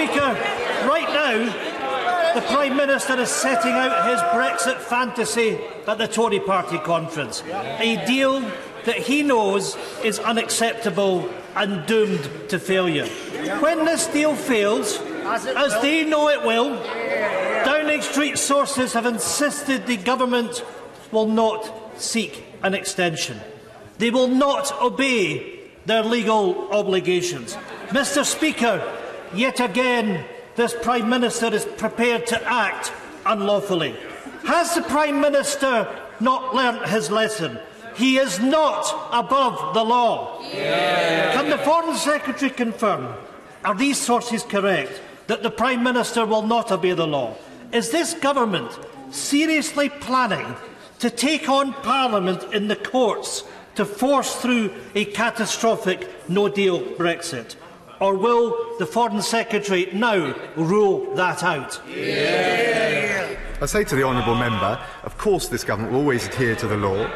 Speaker, right now, the Prime Minister is setting out his Brexit fantasy at the Tory party conference, a deal that he knows is unacceptable and doomed to failure. When this deal fails, as they know it will, Downing Street sources have insisted the government will not seek an extension. They will not obey their legal obligations. Mr. Speaker, yet again, this Prime Minister is prepared to act unlawfully. Has the Prime Minister not learnt his lesson? He is not above the law. Can the Foreign Secretary confirm, are these sources correct, that the Prime Minister will not obey the law? Is this government seriously planning to take on Parliament in the courts to force through a catastrophic no-deal Brexit? Or will the Foreign Secretary now rule that out? I say to the honourable member, of course this government will always adhere to the law.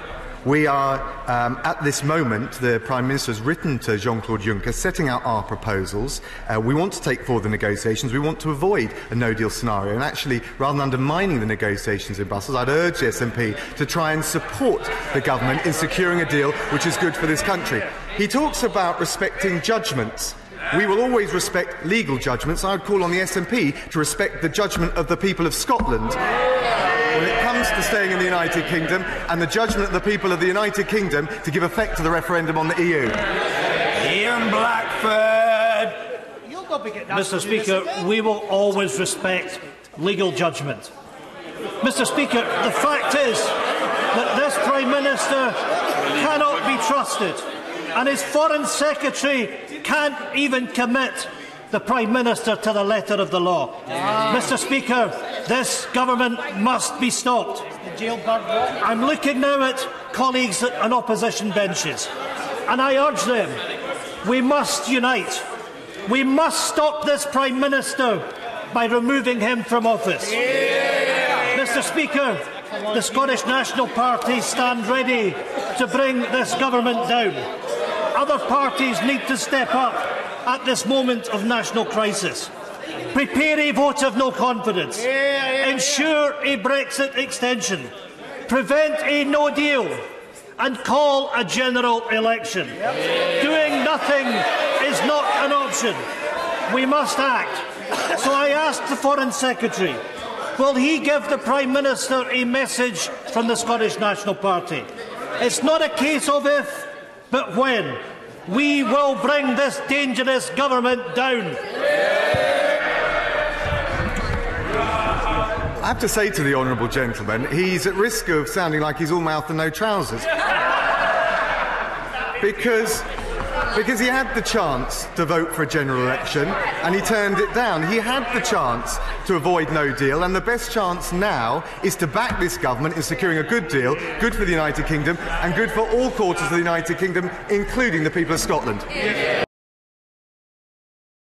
We are, at this moment, the Prime Minister has written to Jean-Claude Juncker setting out our proposals. We want to take forward the negotiations. We want to avoid a no-deal scenario. And actually, rather than undermining the negotiations in Brussels, I'd urge the SNP to try and support the government in securing a deal which is good for this country. He talks about respecting judgments. We will always respect legal judgments. I would call on the SNP to respect the judgment of the people of Scotland when it comes to staying in the United Kingdom, and the judgment of the people of the United Kingdom to give effect to the referendum on the EU. Ian Blackford. Mr. Speaker, we will always respect legal judgment. Mr. Speaker, the fact is that this Prime Minister cannot be trusted, and his Foreign Secretary can't even commit the Prime Minister to the letter of the law. Mr. Speaker, this government must be stopped. I'm looking now at colleagues on opposition benches, and I urge them, we must unite. We must stop this Prime Minister by removing him from office. Mr. Speaker, the Scottish National Party stand ready to bring this government down. Other parties need to step up at this moment of national crisis. Prepare a vote of no confidence. Ensure a Brexit extension. Prevent a no deal. And call a general election. Doing nothing is not an option. We must act. So I ask the Foreign Secretary, will he give the Prime Minister a message from the Scottish National Party? It's not a case of if, but when. We will bring this dangerous government down. I have to say to the honourable gentleman, he's at risk of sounding like he's all mouth and no trousers. Because he had the chance to vote for a general election and he turned it down. He had the chance to avoid no deal, and the best chance now is to back this government in securing a good deal, good for the United Kingdom and good for all quarters of the United Kingdom, including the people of Scotland.